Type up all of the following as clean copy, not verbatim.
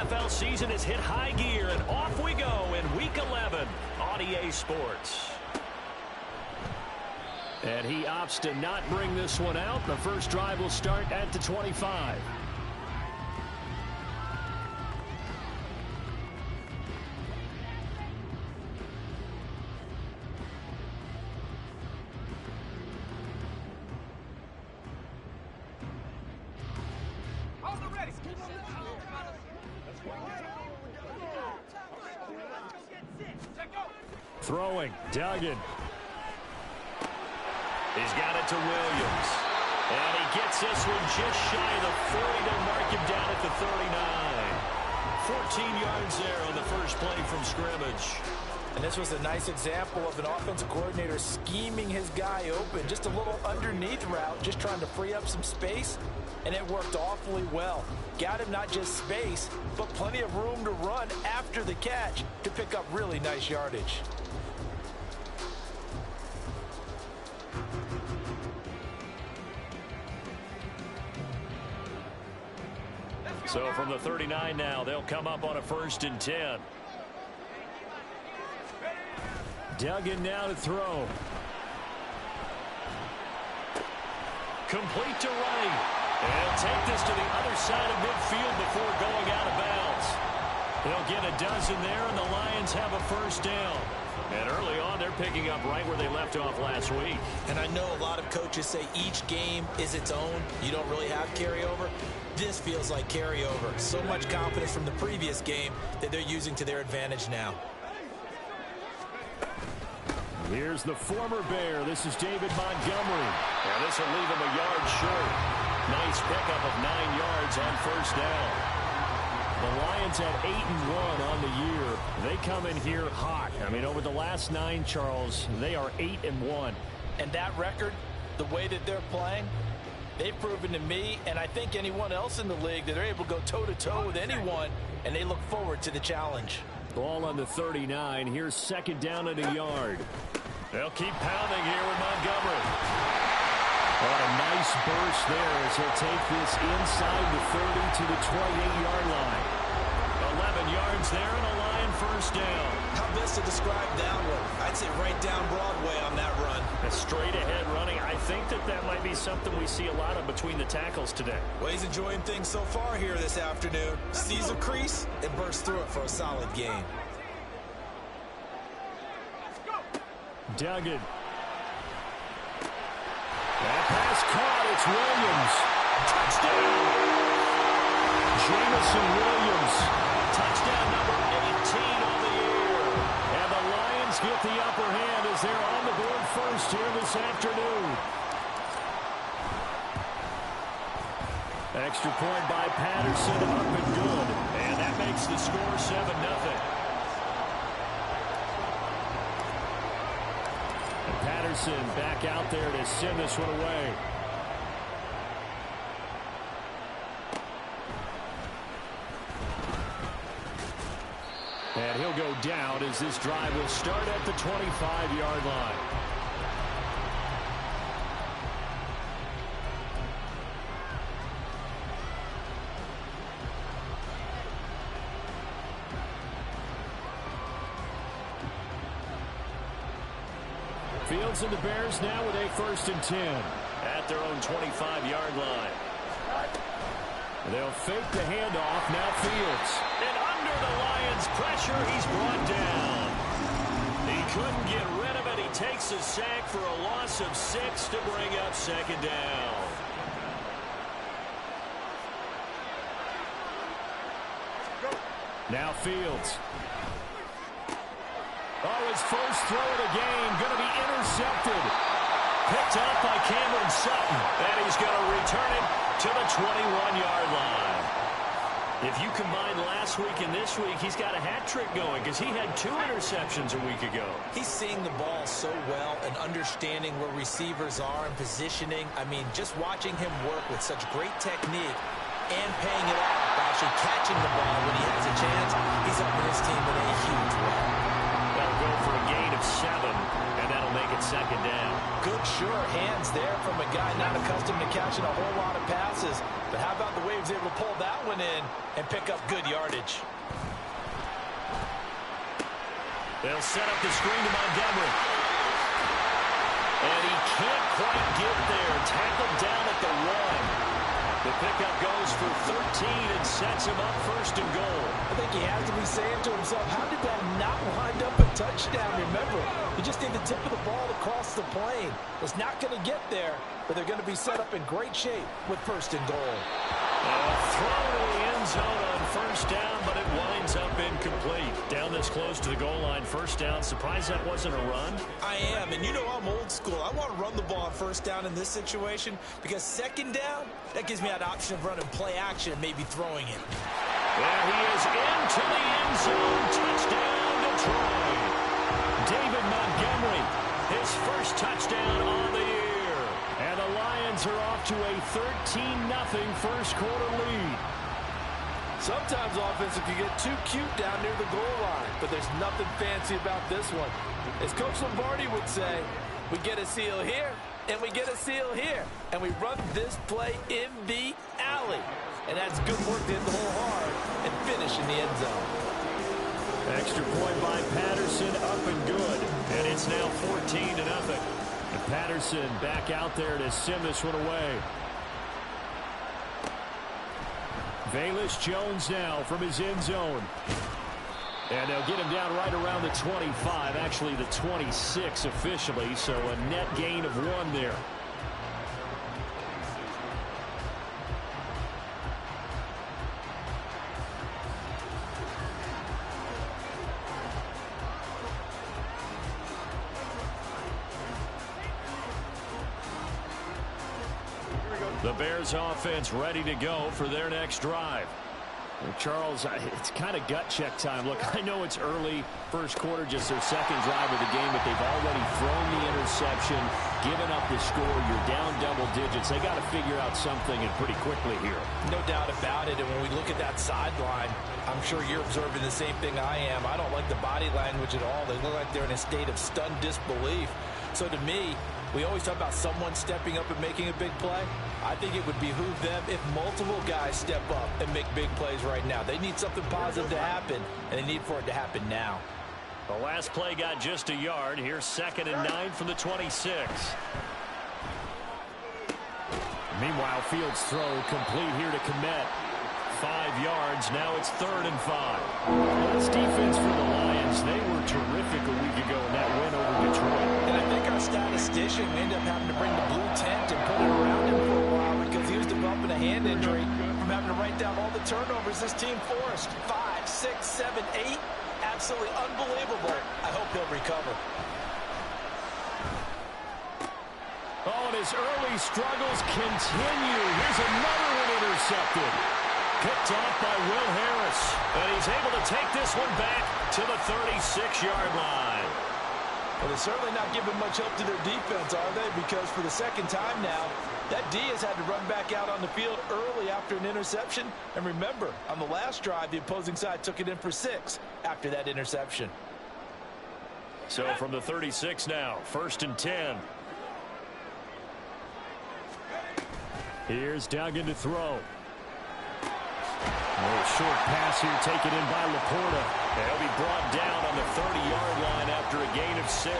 NFL season has hit high gear, and off we go in Week 11 on EA Sports. And he opts to not bring this one out. The first drive will start at the 25. Throwing, Duggan. He's got it to Williams. And he gets this one just shy of the 40. They'll mark him down at the 39. 14 yards there on the first play from scrimmage. And this was a nice example of an offensive coordinator scheming his guy open. Just a little underneath route, just trying to free up some space. And it worked awfully well. Got him not just space, but plenty of room to run after the catch to pick up really nice yardage. So from the 39 now, they'll come up on a 1st and 10. Duggan now to throw. Complete to Wright. And take this to the other side of midfield before going out of bounds. They'll get a dozen there, and the Lions have a 1st down. And early on, they're picking up right where they left off last week. And I know a lot of coaches say each game is its own. You don't really have carryover. This feels like carryover. So much confidence from the previous game that they're using to their advantage now. Here's the former Bear. This is David Montgomery. And this will leave him a yard short. Nice pickup of 9 yards on 1st down. The Lions at 8-1 on the year. They come in here hot. I mean, over the last 9, Charles, they are 8-1. And that record, the way that they're playing, they've proven to me, and I think anyone else in the league, that they're able to go toe-to-toe with anyone, and they look forward to the challenge. Ball on the 39. Here's 2nd down and a yard. They'll keep pounding here with Montgomery. What a nice burst there as he'll take this inside the 30 to the 28-yard line. 11 yards there and a Lion 1st down. How best to describe that one? I'd say right down Broadway on that run. A straight-ahead running. I think that might be something we see a lot of between the tackles today. Well, he's enjoying things so far here this afternoon. Sees a crease and bursts through it for a solid gain. Duggan. That pass caught. It's Williams. Touchdown. Jamison Williams. Touchdown number 18 on the year. And the Lions get the upper hand as they're on the board first here this afternoon. Extra point by Patterson, up and good. And that makes the score 7-0. Patterson back out there to send this one away. And he'll go down as this drive will start at the 25-yard line. Fields and the Bears now with a 1st and 10 at their own 25-yard line. They'll fake the handoff. Now Fields. And under the Lions' pressure, he's brought down. He couldn't get rid of it. He takes a sack for a loss of 6 to bring up 2nd down. Now Fields. Oh, his first throw of the game going to be intercepted. Picked up by Cameron Sutton. And he's going to return it to the 21-yard line. If you combine last week and this week, he's got a hat trick going because he had 2 interceptions a week ago. He's seeing the ball so well and understanding where receivers are and positioning. I mean, just watching him work with such great technique and paying it off by actually catching the ball when he has a chance, he's helping his team in a huge way. That'll go for a gain of 7, and that'll make it 2nd down. Good sure, hands there from a guy not accustomed to catching a whole lot of passes. But how about the way he was able to pull that one in and pick up good yardage? They'll set up the screen to Montgomery. And he can't quite get there. Tackled down at the 1. The pickup goes for 13 and sets him up first and goal. I think he has to be saying to himself, how did that not wind up a touchdown? Remember, you just need the tip of the ball to cross the plane. It's not going to get there, but they're going to be set up in great shape with first and goal. Throw to the end zone on first down, but it winds up incomplete. Down this close to the goal line, first down. Surprised that wasn't a run? I am, and you know I'm old school. I want to run the ball on first down in this situation because second down, that gives me that option of running play action and maybe throwing it. There he is into the end zone. Touchdown, Detroit. David Montgomery, his first touchdown on the year. And the Lions are off to a 13-0 first quarter lead. Sometimes offense can get too cute down near the goal line, but there's nothing fancy about this one. As Coach Lombardi would say, we get a seal here, and we get a seal here, and we run this play in the alley. And that's good work to hit the hole hard and finish in the end zone. Extra point by Patterson, up and good. And it's now 14-0. And Patterson back out there to send this one away. Velus Jones now from his end zone. And they'll get him down right around the 25, actually the 26 officially, so a net gain of 1 there. The Bears offense ready to go for their next drive. Well, Charles, it's kind of gut check time. Look, I know it's early, first quarter, just their second drive of the game, but they've already thrown the interception, given up the score. You're down double digits. They got to figure out something and pretty quickly here. No doubt about it. And when we look at that sideline, I'm sure you're observing the same thing I am. I don't like the body language at all. They look like they're in a state of stunned disbelief. So to me, we always talk about someone stepping up and making a big play. I think it would behoove them if multiple guys step up and make big plays right now. They need something positive to happen, and they need for it to happen now. The last play got just a yard. Here's 2nd and 9 from the 26. Meanwhile, Fields' throw complete here to Kmet. 5 yards. Now it's 3rd and 5. Well, this defense for the Lions, they were terrific a week ago in that win over Detroit. And I think our statistician ended up having to bring the blue tent and put it around him for a while because he was developing a hand injury from having to write down all the turnovers this team forced. 5, 6, 7, 8. Absolutely unbelievable. I hope he'll recover. Oh, and his early struggles continue. Here's another one intercepted. Picked off by Will Harris. And he's able to take this one back to the 36-yard line. Well, they're certainly not giving much help to their defense, are they? Because for the second time now, that D has had to run back out on the field early after an interception. And remember, on the last drive, the opposing side took it in for 6 after that interception. So from the 36 now, 1st and 10. Here's Duggan to throw. A short pass here taken in by Laporta. They'll be brought down on the 30-yard line after a gain of 6.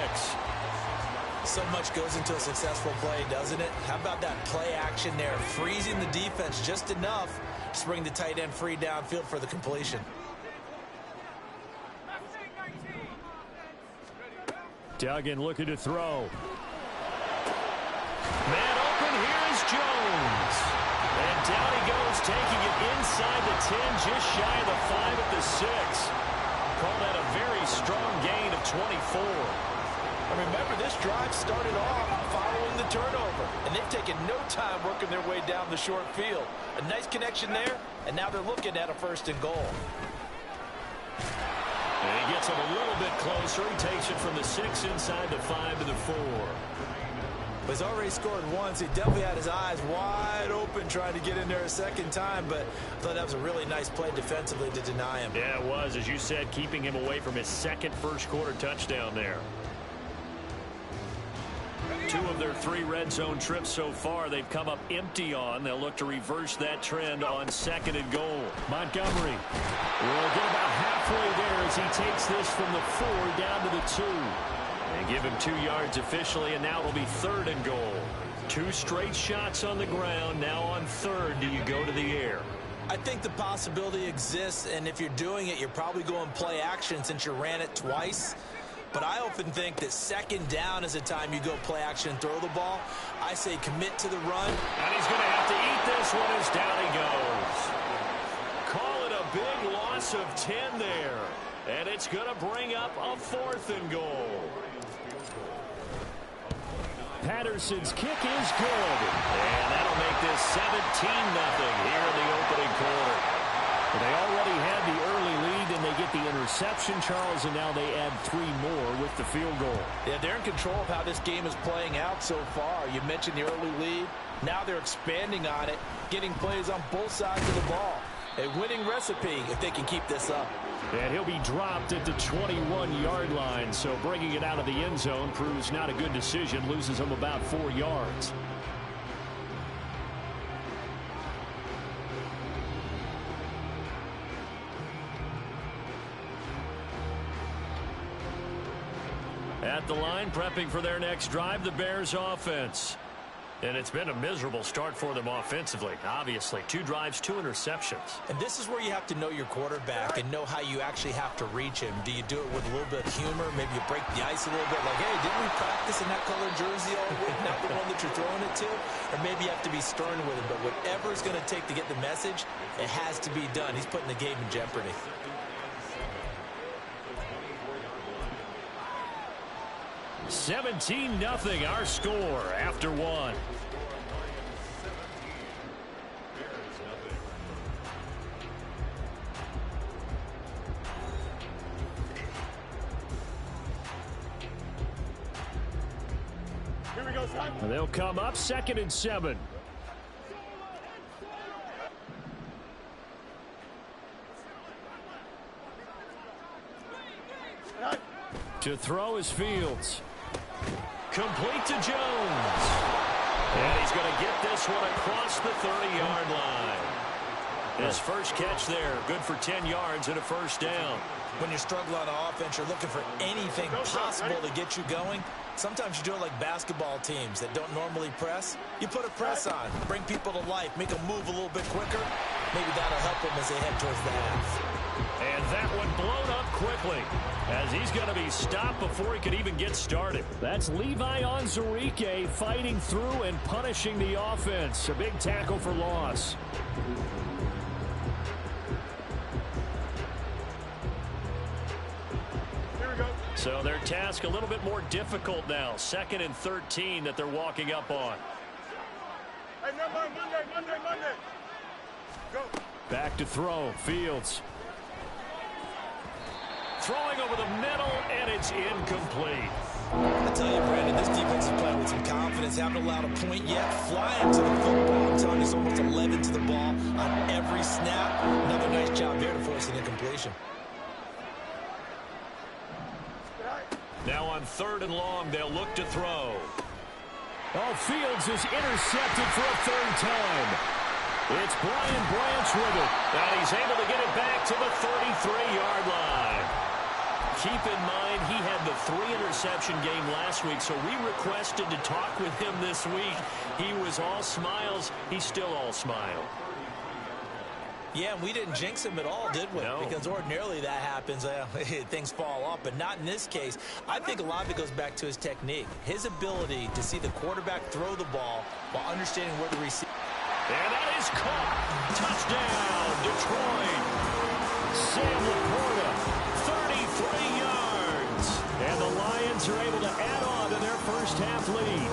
So much goes into a successful play, doesn't it? How about that play action there, freezing the defense just enough to bring the tight end free downfield for the completion. Duggan looking to throw. Man open, here is Jones. And down he goes, taking it inside the 10, just shy of the 5 at the 6. Call that a very strong gain of 24. And remember, this drive started off following the turnover, and they've taken no time working their way down the short field. A nice connection there, and now they're looking at a 1st and goal. And he gets him a little bit closer. He takes it from the 6 inside the 5 to the 4. He's already scored once. He definitely had his eyes wide open trying to get in there a second time, but I thought that was a really nice play defensively to deny him. Yeah, it was. As you said, keeping him away from his second first quarter touchdown there. 2 of their 3 red zone trips so far, they've come up empty on. They'll look to reverse that trend on 2nd and goal. Montgomery will get about halfway there as he takes this from the 4 down to the 2. And give him 2 yards officially, and now it'll be 3rd and goal. 2 straight shots on the ground. Now on 3rd, do you go to the air? I think the possibility exists, and if you're doing it, you're probably going play action since you ran it twice. But I often think that 2nd down is a time you go play action and throw the ball. I say commit to the run. And he's going to have to eat this one as down he goes. Call it a big loss of 10 there. And it's going to bring up a 4th and goal. Patterson's kick is good. And that'll make this 17-0 here in the opening quarter. Well, they already had the early lead, and they get the interception, Charles, and now they add 3 more with the field goal. Yeah, they're in control of how this game is playing out so far. You mentioned the early lead. Now they're expanding on it, getting plays on both sides of the ball. A winning recipe if they can keep this up. And he'll be dropped at the 21-yard line, so bringing it out of the end zone proves not a good decision, loses him about 4 yards. At the line, prepping for their next drive, the Bears offense. And it's been a miserable start for them offensively. Obviously, 2 drives, 2 interceptions. And this is where you have to know your quarterback and know how you actually have to reach him. Do you do it with a little bit of humor? Maybe you break the ice a little bit, like, hey, didn't we practice in that color jersey all week, not the one that you're throwing it to? Or maybe you have to be stern with him. But whatever it's going to take to get the message, it has to be done. He's putting the game in jeopardy. $17-0 our score after 1. Here we go, son. They'll come up 2nd and 7. To throw is Fields. Complete to Jones. And he's going to get this one across the 30-yard line. His first catch there, good for 10 yards and a first down. When you struggle on offense, you're looking for anything possible to get you going. Sometimes you do it like basketball teams that don't normally press. You put a press on, bring people to life, make them move a little bit quicker. Maybe that'll help them as they head towards the half. And that one blown up quickly as he's going to be stopped before he could even get started. That's Levi Onwuzurike fighting through and punishing the offense. A big tackle for loss. Here we go. So their task a little bit more difficult now. 2nd and 13 that they're walking up on. Hey, Monday. Go. Back to throw. Fields. Throwing over the middle, and it's incomplete. I tell you, Brandon, this defense is playing with some confidence. Haven't allowed a point yet. Flying to the football. I'm telling you, it's almost 11 to the ball on every snap. Another nice job there to force an incompletion. Now on 3rd and long, they'll look to throw. Oh, Fields is intercepted for a 3rd time. It's Brian Branch with it. And he's able to get it back to the 33-yard line. Keep in mind, he had the 3-interception game last week, so we requested to talk with him this week. He was all smiles. He's still all smile. Yeah, and we didn't jinx him at all, did we? No. Because ordinarily that happens, things fall off, but not in this case. I think a lot of it goes back to his technique, his ability to see the quarterback throw the ball while understanding where the receiver. And that is caught. Touchdown, Detroit. Sam Laporta, 33 yards. And the Lions are able to add on to their first half lead.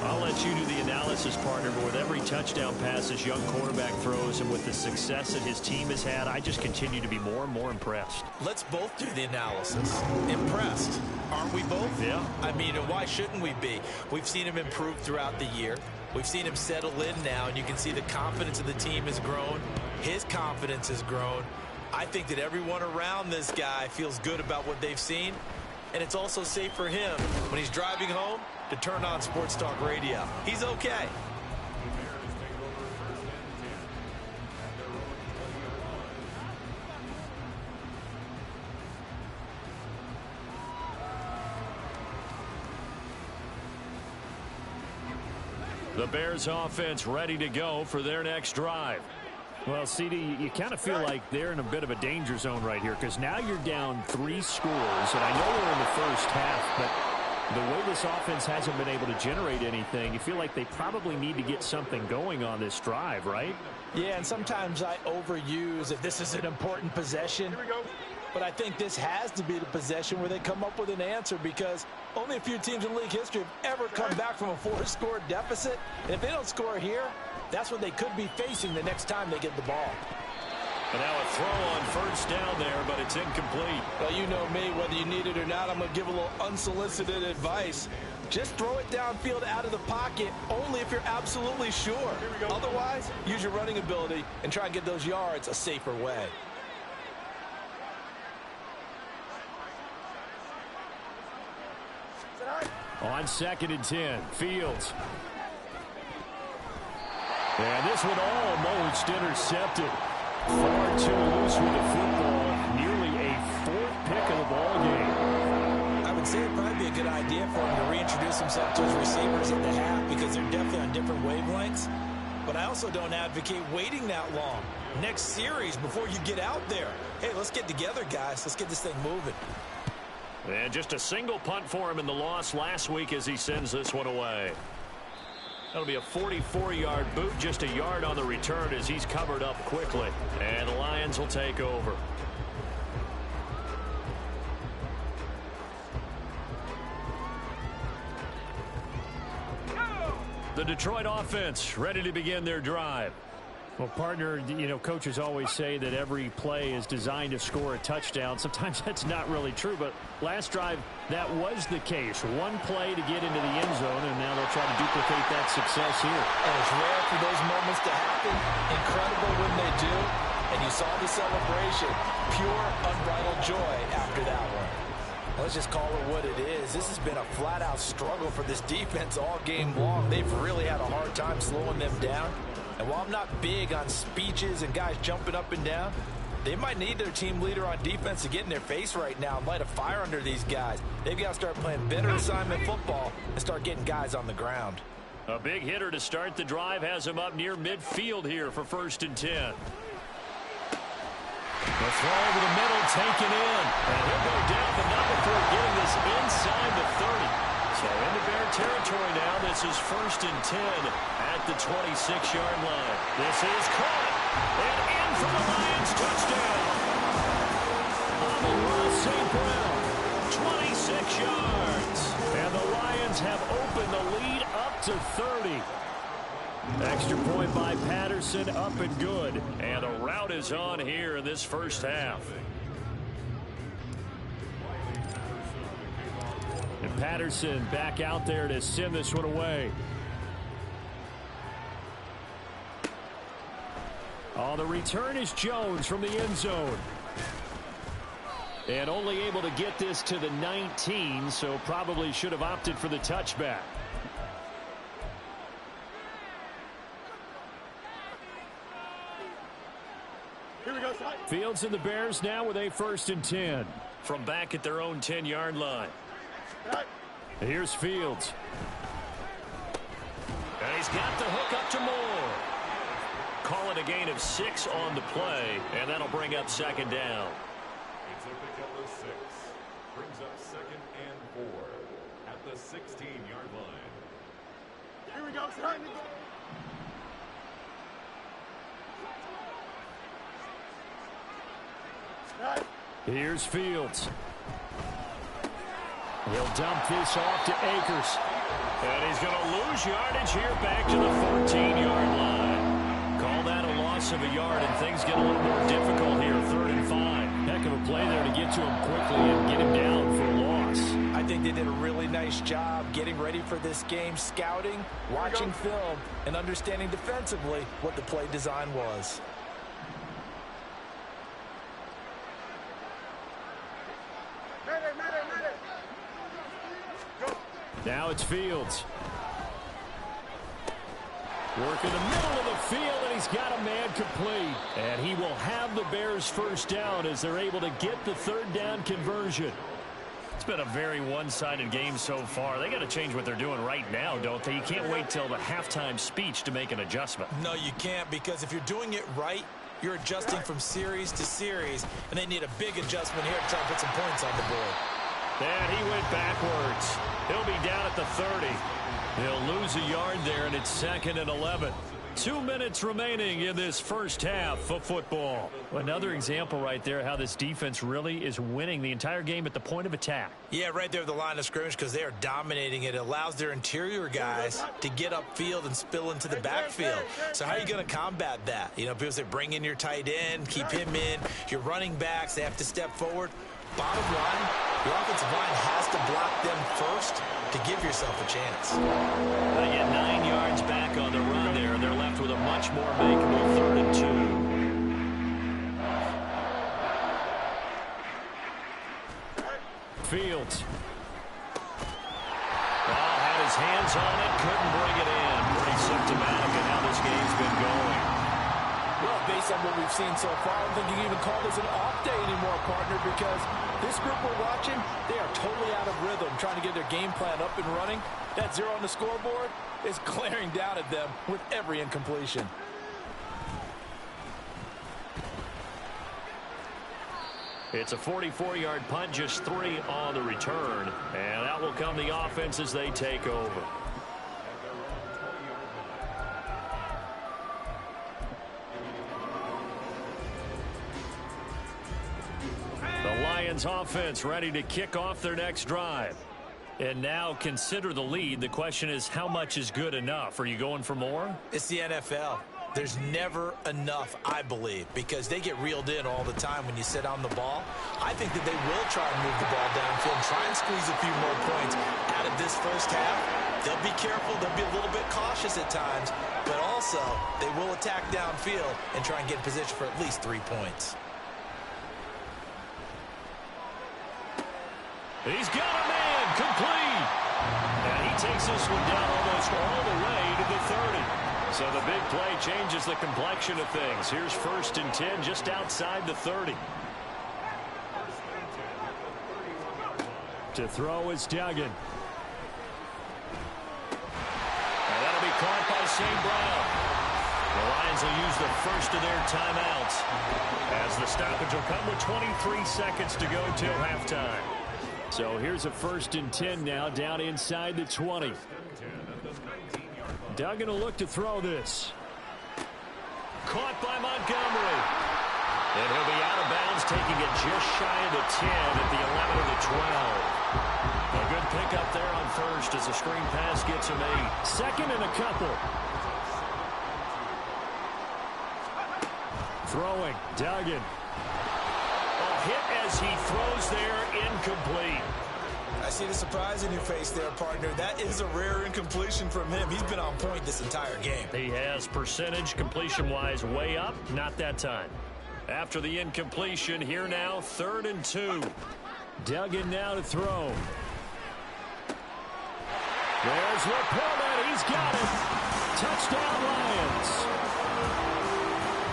I'll let you do the analysis, partner, but with every touchdown pass this young quarterback throws and with the success that his team has had, I just continue to be more and more impressed. Let's both do the analysis. Impressed. Aren't we both? Yeah. I mean, and why shouldn't we be? We've seen him improve throughout the year. We've seen him settle in now, and you can see the confidence of the team has grown. His confidence has grown. I think that everyone around this guy feels good about what they've seen. and it's also safe for him when he's driving home to turn on Sports Talk Radio. He's okay. The Bears offense ready to go for their next drive. Well, CD, you kind of feel like they're in a bit of a danger zone right here because now you're down 3 scores, and I know we're in the first half, but the way this offense hasn't been able to generate anything, you feel like they probably need to get something going on this drive, right? Yeah, and sometimes I overuse that this is an important possession. Here we go. But I think this has to be the possession where they come up with an answer because only a few teams in league history have ever come back from a 4-score deficit. And if they don't score here, that's what they could be facing the next time they get the ball. And now a throw on first down there, but it's incomplete. Well, you know me, whether you need it or not, I'm going to give a little unsolicited advice. Just throw it downfield out of the pocket only if you're absolutely sure. Otherwise, use your running ability and try and get those yards a safer way. On 2nd and 10, Fields. And this one almost intercepted. Far too loose with the football. Nearly a 4th pick of the ball game. I would say it'd probably be a good idea for him to reintroduce himself to his receivers at the half because they're definitely on different wavelengths. But I also don't advocate waiting that long. Next series before you get out there. Hey, let's get together, guys. Let's get this thing moving. And just a single punt for him in the loss last week as he sends this one away. That'll be a 44-yard boot, just a yard on the return as he's covered up quickly. And the Lions will take over. The Detroit offense ready to begin their drive. Well, partner, you know, coaches always say that every play is designed to score a touchdown. Sometimes that's not really true, but last drive, that was the case. One play to get into the end zone, and now they'll try to duplicate that success here. And it's rare for those moments to happen. Incredible when they do. And you saw the celebration. Pure, unbridled joy after that one. Let's just call it what it is. This has been a flat-out struggle for this defense all game long. They've really had a hard time slowing them down. And while I'm not big on speeches and guys jumping up and down, they might need their team leader on defense to get in their face right now and light a fire under these guys. They've got to start playing better assignment football and start getting guys on the ground. A big hitter to start the drive has him up near midfield here for 1st and 10. The throw over the middle taken in. And he'll go down, but not before getting this inside the 30. So into Bear territory now. This is 1st and 10 at the 26-yard line. This is caught. And in for the Lions touchdown. Amon-Ra St. Brown, 26 yards. And the Lions have opened the lead up to 30. Extra point by Patterson, up and good. And the route is on here in this first half. And Patterson back out there to send this one away. Oh, the return is Jones from the end zone. And only able to get this to the 19, so probably should have opted for the touchback. Here we go, son. Fields and the Bears now with a 1st and 10 from back at their own 10-yard line. Right. Here's Fields. And he's got the hook up to Moore. Call it a gain of 6 on the play, and that'll bring up 2nd down. It's a pickup of 6. Brings up 2nd and 4 at the 16-yard line. Here we go, son. Right. Here's Fields. He'll dump this off to Akers. And he's going to lose yardage here back to the 14-yard line. Call that a loss of a yard, and things get a little more difficult here, 3rd and 5. Heck of a play there to get to him quickly and get him down for a loss. I think they did a really nice job getting ready for this game, scouting, watching film, and understanding defensively what the play design was. Mayday, mayday, mayday. Now it's Fields. Work in the middle of the field, and he's got a man complete. And he will have the Bears first down as they're able to get the third down conversion. It's been a very one-sided game so far. They got to change what they're doing right now, don't they? You can't wait till the halftime speech to make an adjustment. No, you can't, because if you're doing it right, you're adjusting from series to series, and they need a big adjustment here to try to put some points on the board. And he went backwards. He'll be down at the 30. He'll lose a yard there, and it's 2nd and 11. 2 minutes remaining in this first half of football. Another example right there how this defense really is winning the entire game at the point of attack. Yeah, right there at the line of scrimmage, because they are dominating it. It allows their interior guys to get upfield and spill into the backfield. So how are you going to combat that? You know, people say bring in your tight end, keep him in. Your running backs, they have to step forward. Bottom line, your offensive line has to block them first to give yourself a chance. They get 9 yards back on the run there. They're left with a much more makeable 3rd and 2. Fields. Ball had his hands on it, couldn't bring it in. Pretty symptomatic of how this game's been going. Well, based on what we've seen so far, I don't think you can even call this an off day anymore, partner, because this group we're watching, they are totally out of rhythm, trying to get their game plan up and running. That 0 on the scoreboard is glaring down at them with every incompletion. It's a 44-yard punt, just 3 on the return. And out will come the offense as they take over. The Lions offense ready to kick off their next drive. And now consider the lead. The question is, how much is good enough? Are you going for more? It's the NFL. There's never enough, I believe, because they get reeled in all the time when you sit on the ball. I think that they will try and move the ball downfield and try and squeeze a few more points out of this first half. They'll be careful. They'll be a little bit cautious at times, but also they will attack downfield and try and get in position for at least 3 points. He's got a man complete. And he takes this one down almost all the way to the 30. So the big play changes the complexion of things. Here's 1st and 10 just outside the 30. To throw is Duggan. And that'll be caught by St. Brown. The Lions will use the first of their timeouts as the stoppage will come with 23 seconds to go till halftime. So here's a 1st and 10 now down inside the 20. Duggan will look to throw this. Caught by Montgomery. And he'll be out of bounds, taking it just shy of the 10 at the 11 of the 12. A good pickup there on 1st as the screen pass gets him 8. 2nd and a couple. Throwing, Duggan. A hit as he throws there, incomplete. I see the surprise in your face there, partner. That is a rare incompletion from him. He's been on point this entire game. He has percentage completion-wise way up. Not that time. After the incompletion, here now, 3rd and 2. Duggan now to throw. There's Laporta. He's got it. Touchdown, Lions.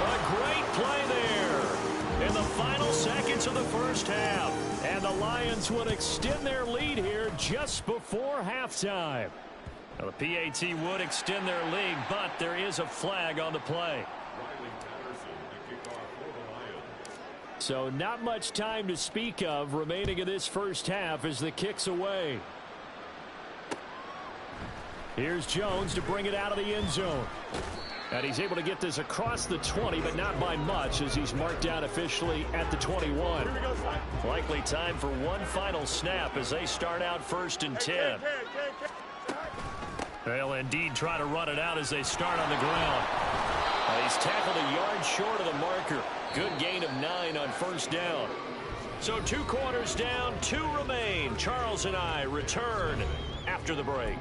A great play there in the final seconds of the first half. And the Lions would extend their lead here just before halftime. Now, the PAT would extend their lead, but there is a flag on the play. So not much time to speak of remaining in this first half as the kick's away. Here's Jones to bring it out of the end zone. And he's able to get this across the 20, but not by much as he's marked out officially at the 21. Likely time for one final snap as they start out 1st and 10. They'll indeed try to run it out as they start on the ground. He's tackled a yard short of the marker. Good gain of 9 on 1st down. So 2 quarters down, 2 remain. Charles and I return after the break.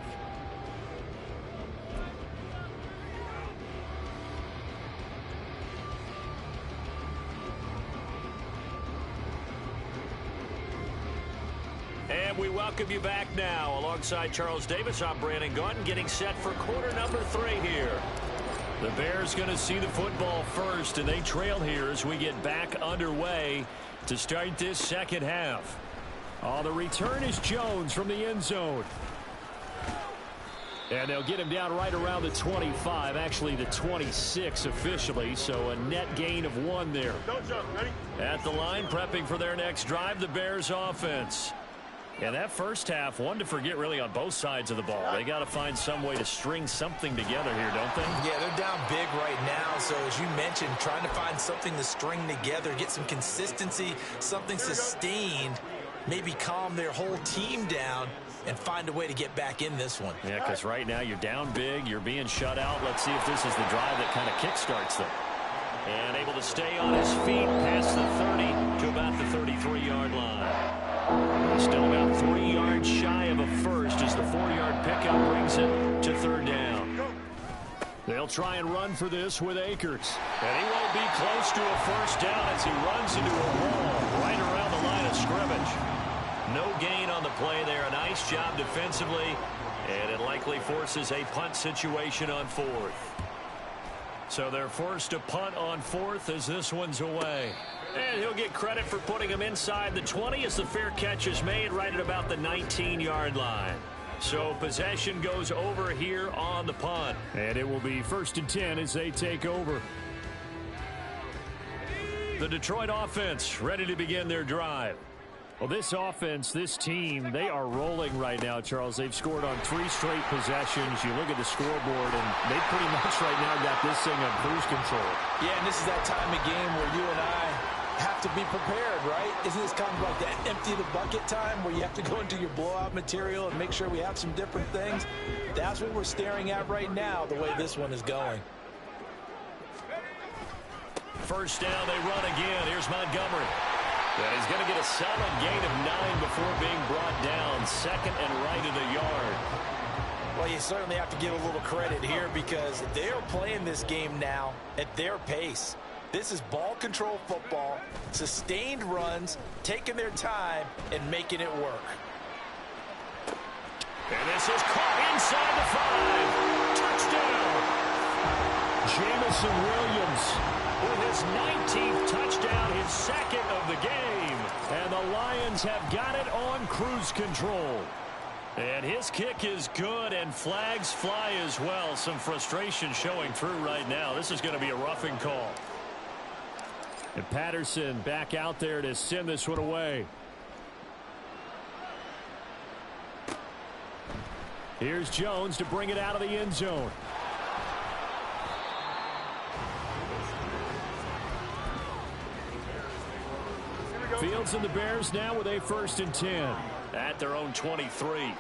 And we welcome you back now. Alongside Charles Davis, I'm Brandon Gaudin, getting set for quarter number 3 here. The Bears going to see the football first, and they trail here as we get back underway to start this second half. The return is Jones from the end zone. And they'll get him down right around the 25, actually the 26 officially, so a net gain of 1 there. Don't jump, ready? At the line, prepping for their next drive, the Bears offense. Yeah, that first half, one to forget really on both sides of the ball. They got to find some way to string something together here, don't they? Yeah, they're down big right now, so as you mentioned, trying to find something to string together, get some consistency, something sustained, maybe calm their whole team down and find a way to get back in this one. Yeah, because right now you're down big, you're being shut out. Let's see if this is the drive that kind of kickstarts them. And able to stay on his feet past the 30 to about the 33-yard line. Still about 3 yards shy of a first as the 4-yard pickup brings it to 3rd down. They'll try and run for this with Akers. And he won't be close to a first down as he runs into a wall right around the line of scrimmage. No gain on the play there. A nice job defensively. And it likely forces a punt situation on 4th. So they're forced to punt on 4th as this one's away. And he'll get credit for putting him inside the 20 as the fair catch is made right at about the 19-yard line. So possession goes over here on the punt. And it will be 1st and 10 as they take over. The Detroit offense ready to begin their drive. Well, this offense, this team, they are rolling right now, Charles. They've scored on 3 straight possessions. You look at the scoreboard, and they pretty much right now got this thing on cruise control. Yeah, and this is that time of game where you and I have to be prepared, right? Isn't this kind of like that empty the bucket time where you have to go into your blowout material and make sure we have some different things? That's what we're staring at right now, the way this one is going. First down, they run again. Here's Montgomery. And he's going to get a solid gain of 9 before being brought down. 2nd and right of the yard. Well, you certainly have to give a little credit here because they're playing this game now at their pace. This is ball control football, sustained runs, taking their time, and making it work. And this is caught inside the 5. Touchdown. Jamison Williams with his 19th touchdown, his 2nd of the game. And the Lions have got it on cruise control. And his kick is good, and flags fly as well. Some frustration showing through right now. This is going to be a roughing call. And Patterson back out there to send this one away. Here's Jones to bring it out of the end zone. Fields and the Bears now with a 1st and 10. At their own 23.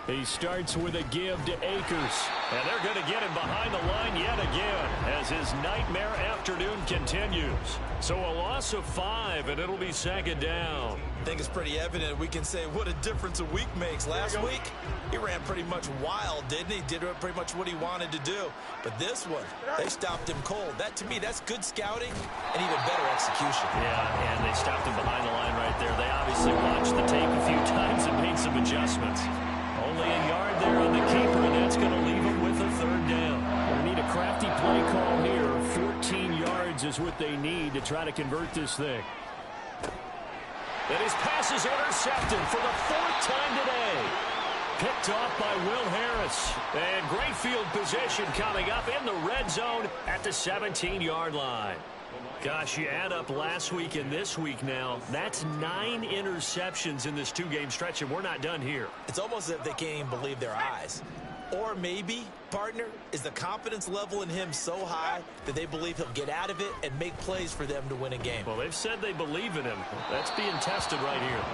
He starts with a give to Akers. And they're going to get him behind the line yet again as his nightmare afternoon continues. So a loss of 5, and it'll be 2nd down. I think it's pretty evident. We can say what a difference a week makes. Last week, he ran pretty much wild, didn't he? Did pretty much what he wanted to do. But this one, they stopped him cold. That, to me, that's good scouting and even better execution. Yeah, and they stopped him behind the line right there. They obviously watched the tape a few times and made some adjustments. Only a yard there on the keeper, and that's going to leave him with a 3rd down. They need a crafty play call here. 14 yards is what they need to try to convert this thing. And his pass is intercepted for the 4th time today. Picked off by Will Harris. And great field position coming up in the red zone at the 17-yard line. Gosh, you add up last week and this week now, that's 9 interceptions in this 2-game stretch, and we're not done here. It's almost as if they can't even believe their eyes. Or maybe, partner, is the confidence level in him so high that they believe he'll get out of it and make plays for them to win a game. Well, they've said they believe in him. That's being tested right here.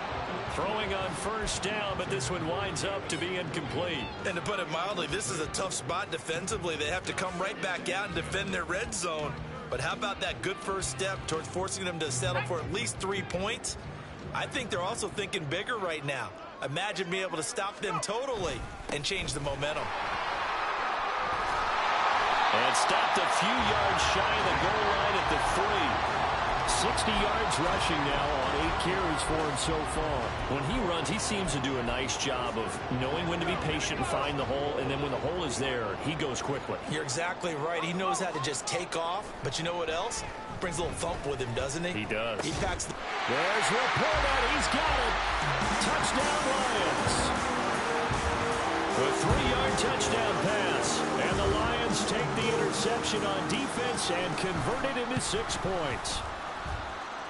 Throwing on 1st down, but this one winds up to be incomplete. And to put it mildly, this is a tough spot defensively. They have to come right back out and defend their red zone. But how about that good first step towards forcing them to settle for at least 3 points? I think they're also thinking bigger right now. Imagine being able to stop them totally and change the momentum. And stopped a few yards shy of the goal line at the 3. 60 yards rushing now on 8 carries for him so far. When he runs, he seems to do a nice job of knowing when to be patient and find the hole, and then when the hole is there, he goes quickly. You're exactly right. He knows how to just take off, but you know what else? Brings a little thump with him, doesn't he? He does. He packs the... There's Laporta. He's got it. Touchdown, Lions. A 3-yard touchdown pass. And the Lions take the interception on defense and convert it into 6 points.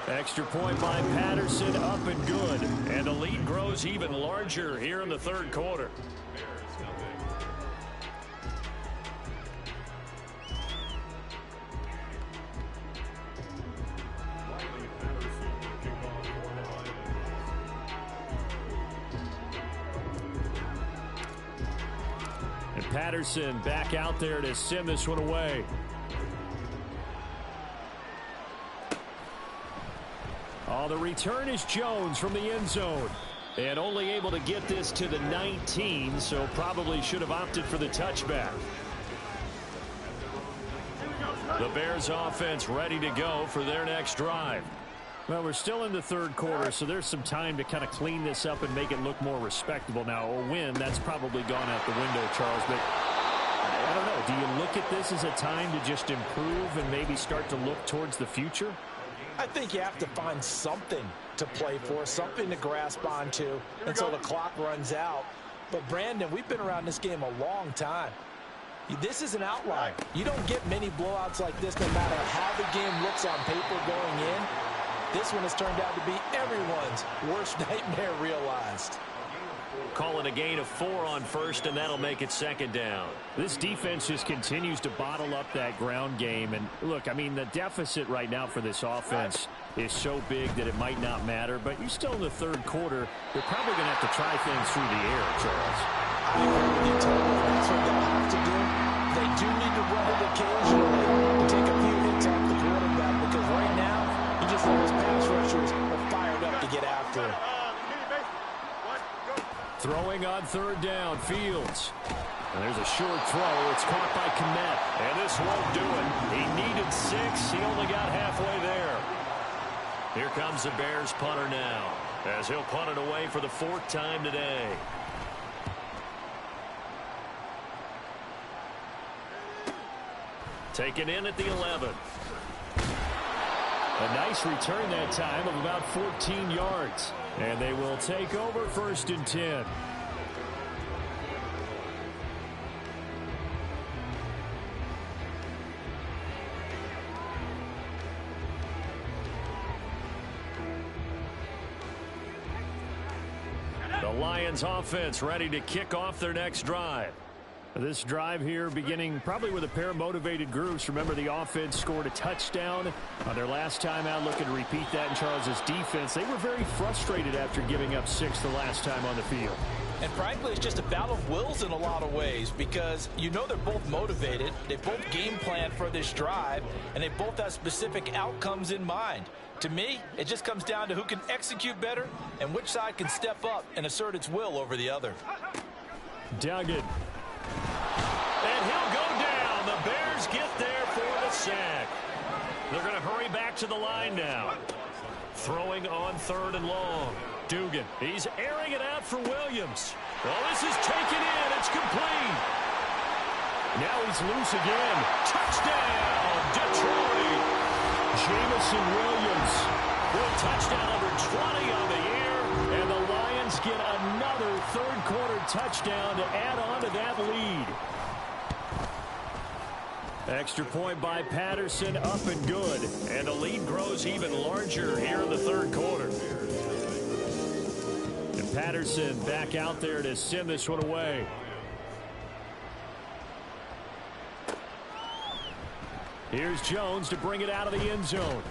Extra point by Patterson, up and good. And the lead grows even larger here in the third quarter. And Patterson back out there to send this one away. Oh, the return is Jones from the end zone. And only able to get this to the 19, so probably should have opted for the touchback. The Bears offense ready to go for their next drive. Well, we're still in the third quarter, so there's some time to kind of clean this up and make it look more respectable. Now, a win, that's probably gone out the window, Charles, but I don't know. Do you look at this as a time to just improve and maybe start to look towards the future? I think you have to find something to play for, something to grasp onto until the clock runs out. But, Brandon, we've been around this game a long time. This is an outlier. You don't get many blowouts like this no matter how the game looks on paper going in. This one has turned out to be everyone's worst nightmare realized. Call it a gain of 4 on first, and that'll make it second down. This defense just continues to bottle up that ground game. And, look, I mean, the deficit right now for this offense is so big that it might not matter. But you're still in the third quarter. They're probably going to have to try things through the air, Charles. I agree with you totally. That's what they'll have to do. They do need to run it occasionally to take a few hits off the quarterback, because right now, you just know those pass rushers are fired up to get after him. Throwing on third down, Fields. And there's a short throw. It's caught by Kmet. And this won't do it. He needed 6. He only got halfway there. Here comes the Bears punter now, as he'll punt it away for the 4th time today. Taken in at the 11. A nice return that time of about 14 yards. And they will take over 1st and 10. The Lions offense ready to kick off their next drive. This drive here beginning probably with a pair of motivated groups. Remember, the offense scored a touchdown on their last time out, looking to repeat that in Charles's defense. They were very frustrated after giving up 6 the last time on the field. And frankly, it's just a battle of wills in a lot of ways, because you know they're both motivated. They both game plan for this drive, and they both have specific outcomes in mind. To me, it just comes down to who can execute better and which side can step up and assert its will over the other. Duggan. And he'll go down. The Bears get there for the sack. They're going to hurry back to the line now. Throwing on 3rd and long. Dugan. He's airing it out for Williams. Well, this is taken in. It's complete. Now he's loose again. Touchdown, Detroit. Jamison Williams. With touchdown number 20 on the year. And the Lions get another third-quarter touchdown to add on to that lead. Extra point by Patterson, up and good. And the lead grows even larger here in the third quarter. And Patterson back out there to send this one away. Here's Jones to bring it out of the end zone.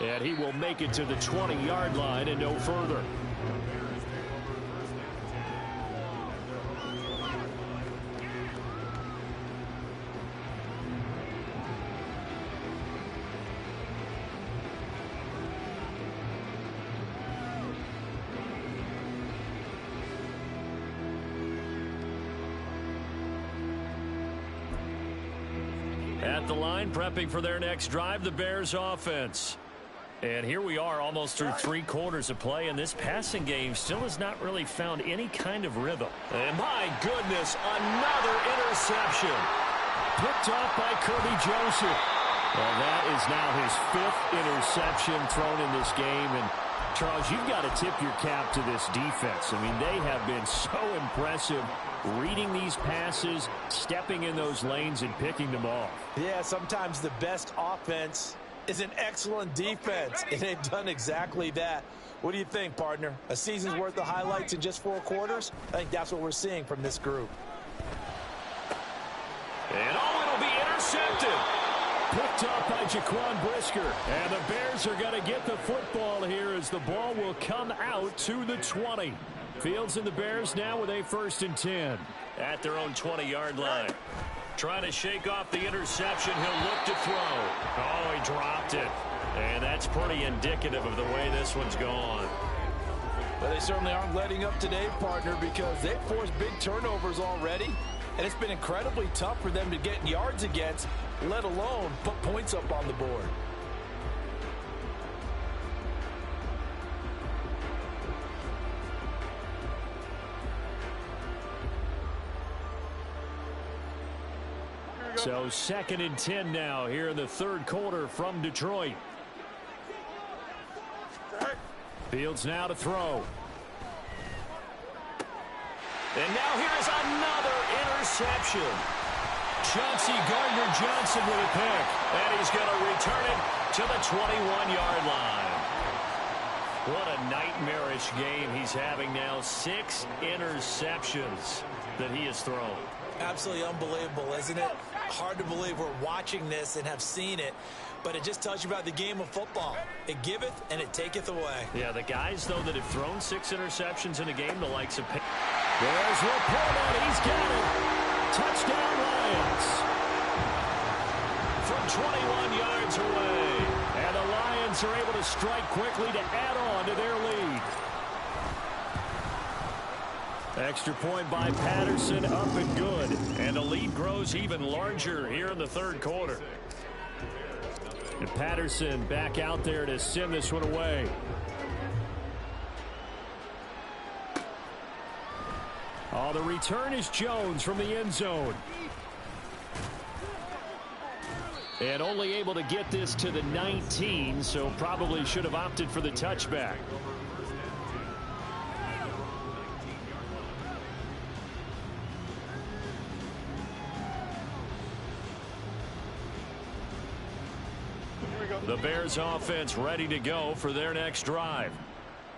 And he will make it to the 20-yard line and no further. At the line, prepping for their next drive, the Bears offense. And here we are almost through 3 quarters of play, and this passing game still has not really found any kind of rhythm. And my goodness, another interception. Picked off by Kirby Joseph. Well, that is now his 5th interception thrown in this game. And, Charles, you've got to tip your cap to this defense. I mean, they have been so impressive reading these passes, stepping in those lanes, and picking them off. Yeah, sometimes the best offense is an excellent defense, and they've done exactly that. What do you think, partner? A season's worth of highlights in just 4 quarters? I think that's what we're seeing from this group. And it'll be intercepted. Picked up by Jaquan Brisker. And the Bears are going to get the football here as the ball will come out to the 20. Fields and the Bears now with a 1st and 10. At their own 20-yard line. Trying to shake off the interception. He'll look to throw. Oh, he dropped it. And that's pretty indicative of the way this one's gone. But they certainly aren't letting up today, partner, because they've forced big turnovers already. And it's been incredibly tough for them to get yards against, let alone put points up on the board. So 2nd and 10 now here in the 3rd quarter from Detroit. Fields now to throw. And now here's another interception. Chauncey Gardner-Johnson with a pick. And he's going to return it to the 21-yard line. What a nightmarish game he's having now. 6 interceptions that he has thrown. Absolutely unbelievable, isn't it? Hard to believe we're watching this and have seen it, but it just tells you about the game of football. It giveth and it taketh away. Yeah, the guys, though, that have thrown 6 interceptions in a game, the likes of... There's Laporta. He's got it. Touchdown, Lions. From 21 yards away. And the Lions are able to strike quickly to add on to their lead. Extra point by Patterson, up and good. And the lead grows even larger here in the 3rd quarter. And Patterson back out there to send this one away. Oh, the return is Jones from the end zone. And only able to get this to the 19, so probably should have opted for the touchback. The Bears offense ready to go for their next drive.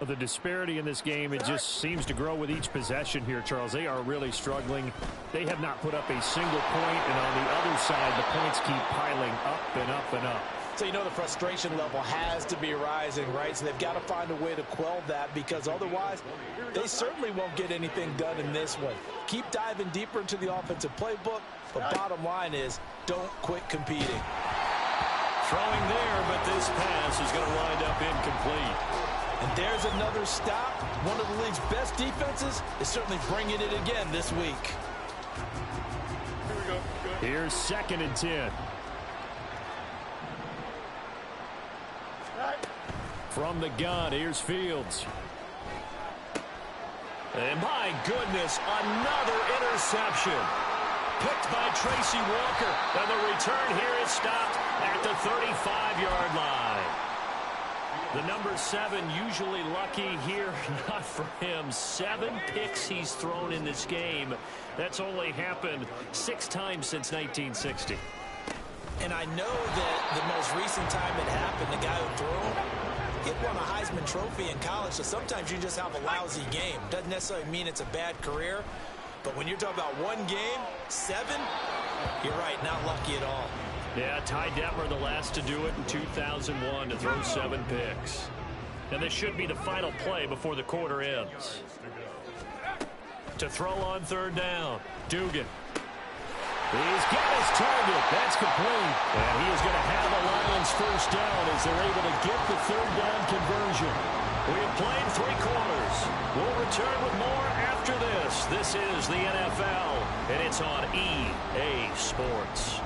The disparity in this game, it just seems to grow with each possession here, Charles. They are really struggling. They have not put up a single point, and on the other side, the points keep piling up and up and up. So you know the frustration level has to be rising, right? So they've got to find a way to quell that, because otherwise they certainly won't get anything done in this one. Keep diving deeper into the offensive playbook, but bottom line is don't quit competing. Throwing there, but this pass is going to wind up incomplete. And there's another stop. One of the league's best defenses is certainly bringing it again this week. Here we go. Here's 2nd and 10. From the gun, here's Fields. And my goodness, another interception. Picked by Tracy Walker. And the return here is stopped at the 35-yard line. The number 7 usually lucky here. Not for him. 7 picks he's thrown in this game. That's only happened 6 times since 1960. And I know that the most recent time it happened, the guy who threw him, he won a Heisman Trophy in college, so sometimes you just have a lousy game. Doesn't necessarily mean it's a bad career, but when you're talking about one game, 7, you're right, not lucky at all. Yeah, Ty Detmer, the last to do it in 2001, to throw 7 picks. And this should be the final play before the quarter ends. To throw on 3rd down, Dugan. He's got his target. That's complete. And he is going to have the Lions 1st down as they're able to get the 3rd down conversion. We have played 3 quarters. We'll return with more after this. This is the NFL, and it's on EA Sports.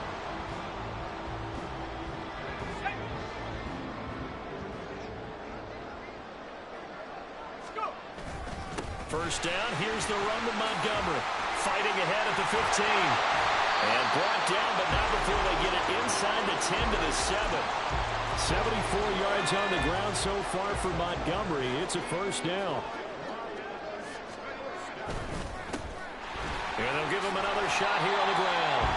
first down. Here's the run to Montgomery. Fighting ahead at the 15. And brought down, but not before they get it inside the 10 to the 7. 74 yards on the ground so far for Montgomery. It's a first down. And they'll give him another shot here on the ground.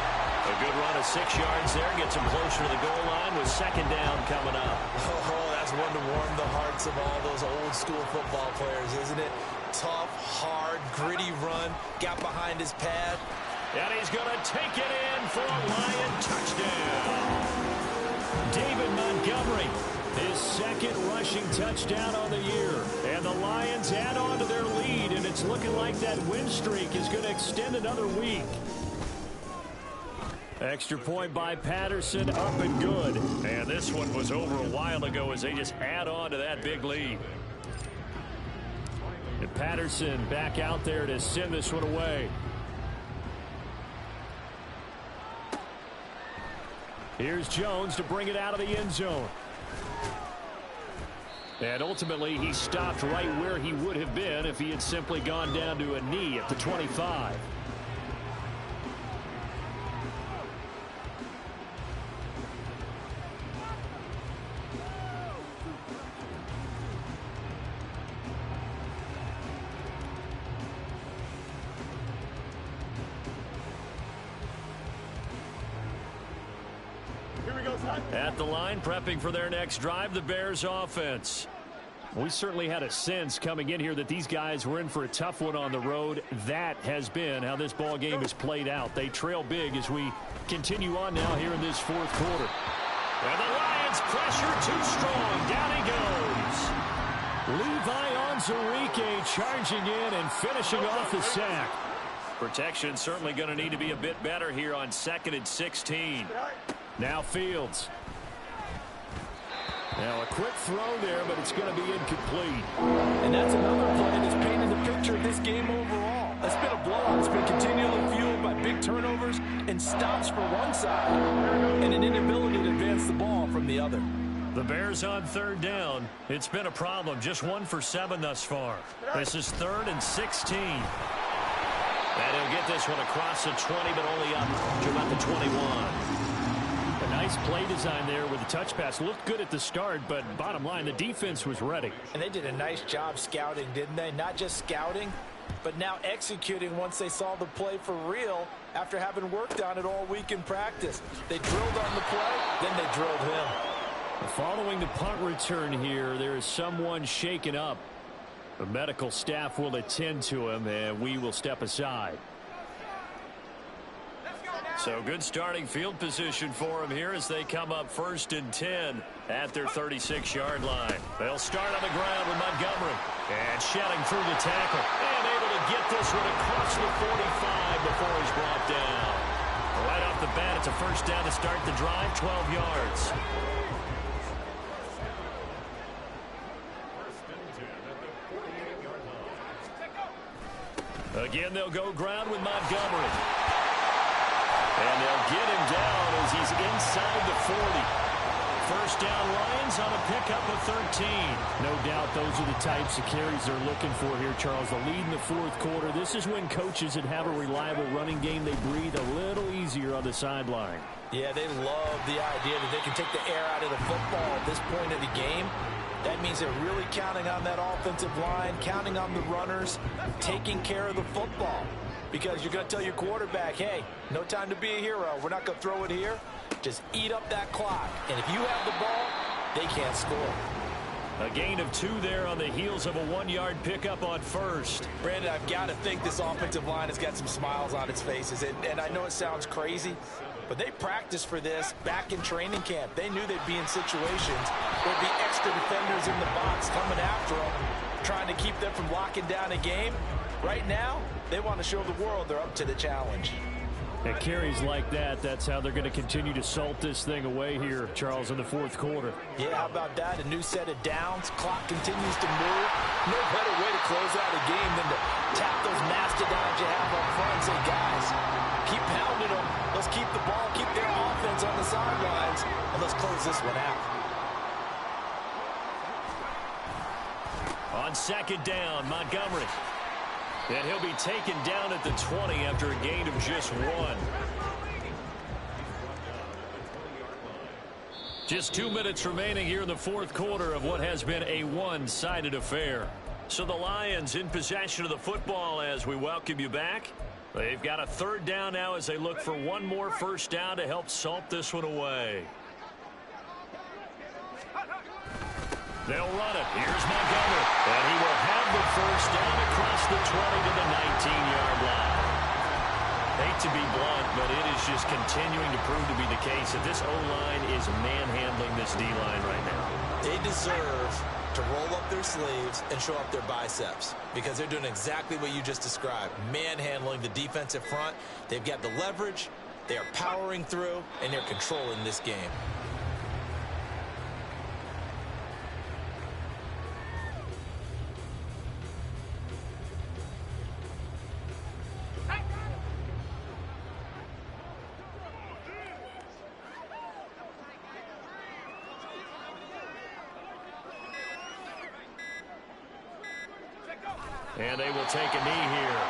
A good run of 6 yards there. Gets him closer to the goal line with second down coming up. Oh, that's one to warm the hearts of all those old school football players, isn't it? Tough, hard, gritty run. Got behind his pad. And he's going to take it in for a Lion touchdown. David Montgomery, his second rushing touchdown on the year. And the Lions add on to their lead, and it's looking like that win streak is going to extend another week. Extra point by Patterson, up and good. And this one was over a while ago as they just add on to that big lead. And Patterson back out there to send this one away. Here's Jones to bring it out of the end zone. And ultimately, he stopped right where he would have been if he had simply gone down to a knee at the 25. At the line, prepping for their next drive, the Bears offense. We certainly had a sense coming in here that these guys were in for a tough one on the road. That has been how this ball game has played out. They trail big as we continue on now here in this fourth quarter. And the Lions pressure too strong. Down he goes. Levi Onwuzurike charging in and finishing off the sack. Protection certainly going to need to be a bit better here on 2nd and 16. Now Fields. Now a quick throw there, but it's going to be incomplete. And that's another play that's painted the picture of this game overall. It's been a blowout. It's been continually fueled by big turnovers and stops for one side and an inability to advance the ball from the other. The Bears on third down. It's been a problem. Just 1 for 7 thus far. This is 3rd and 16. And he'll get this one across the 20, but only up to about the 21. A nice play design there with the touch pass. Looked good at the start, but bottom line, the defense was ready. And they did a nice job scouting, didn't they? Not just scouting, but now executing once they saw the play for real after having worked on it all week in practice. They drilled on the play, then they drilled him. Following the punt return here, there is someone shaken up. The medical staff will attend to him, and we will step aside. So good starting field position for them here as they come up 1st and 10 at their 36-yard line. They'll start on the ground with Montgomery. And shedding through the tackle. And able to get this one across the 45 before he's brought down. Right off the bat, it's a first down to start the drive, 12 yards. Again, they'll go ground with Montgomery. And they'll get him down as he's inside the 40. First down, Lions on a pickup of 13. No doubt those are the types of carries they're looking for here, Charles. The lead in the fourth quarter. This is when coaches that have a reliable running game, they breathe a little easier on the sideline. Yeah, they love the idea that they can take the air out of the football at this point of the game. That means they're really counting on that offensive line, counting on the runners, taking care of the football. Because you're going to tell your quarterback, hey, no time to be a hero. We're not going to throw it here. Just eat up that clock. And if you have the ball, they can't score. A gain of 2 there on the heels of a 1-yard pickup on first. Brandon, I've got to think this offensive line has got some smiles on its faces. And I know it sounds crazy, but they practiced for this back in training camp. They knew they'd be in situations where there'd be extra defenders in the box coming after them, trying to keep them from locking down a game. Right now, they want to show the world they're up to the challenge. At carries like that, that's how they're going to continue to salt this thing away here, Charles, in the fourth quarter. Yeah, how about that? A new set of downs. Clock continues to move. No better way to close out a game than to tap those mastodons you have up front and say, guys, keep pounding them. Let's keep the ball, keep their offense on the sidelines, and let's close this one out. On second down, Montgomery. And he'll be taken down at the 20 after a gain of just 1. Just 2 minutes remaining here in the fourth quarter of what has been a one-sided affair. So the Lions in possession of the football as we welcome you back. They've got a third down now as they look for one more first down to help salt this one away. They'll run it. Here's Montgomery. And he will have the first down across the 20 to the 19-yard line. Hate to be blunt, but it is just continuing to prove to be the case that this O-line is manhandling this D-line right now. They deserve to roll up their sleeves and show up their biceps because they're doing exactly what you just described, manhandling the defensive front. They've got the leverage, they are powering through, and they're controlling this game. And they will take a knee here.